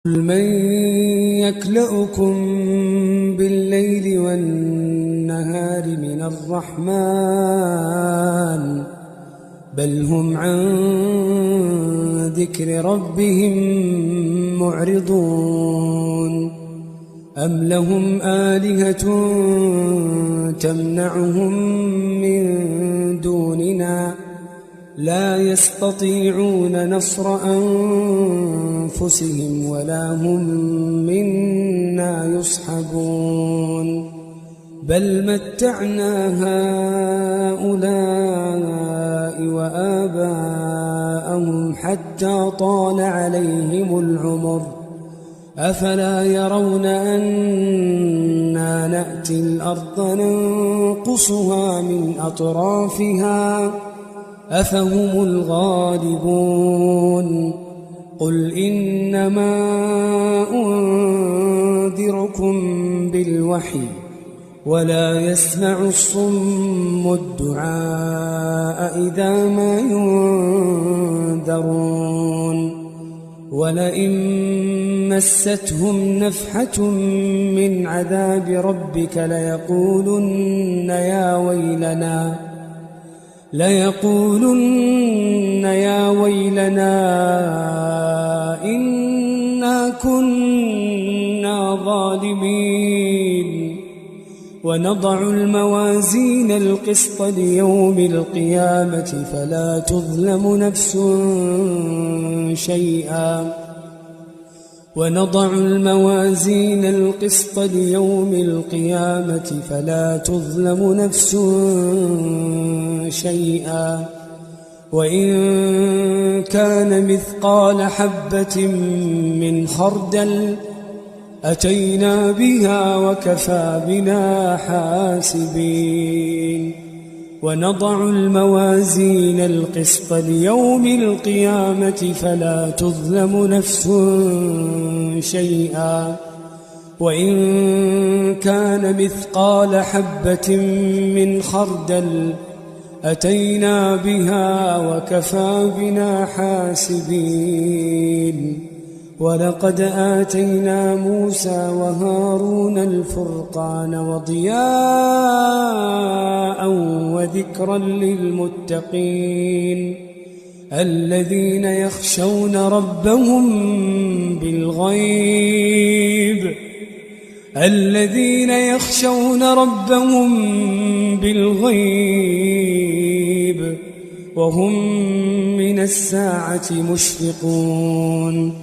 قل من يكلؤكم بالليل والنهار من الرحمن بل هم عن ذكر ربهم معرضون أم لهم آلهة تمنعهم من دوننا لا يستطيعون نصر أنفسهم ولا هم منا يصحبون بل متعنا هؤلاء وآباءهم حتى طال عليهم العمر أفلا يرون أنا نأتي الأرض ننقصها من أطرافها أفهم الغالبون قل إنما أنذركم بالوحي ولا يسمع الصم الدعاء إذا ما ينذرون ولئن مستهم نفحة من عذاب ربك ليقولن يا ويلنا إنا كنا ظالمين ونضع الموازين القسط ليوم القيامة فلا تظلم نفس شيئا وإن كان مثقال حبة من خردل أتينا بها وكفى بنا حاسبين ونضع الموازين القسط ليوم القيامة فلا تظلم نفس شيئا وإن كان مثقال حبة من خردل أتينا بها وكفى بنا حاسبين ولقد آتينا موسى وهارون الفرقان وضياء وذكرا للمتقين الذين يخشون ربهم بالغيب وهم من الساعة مشفقون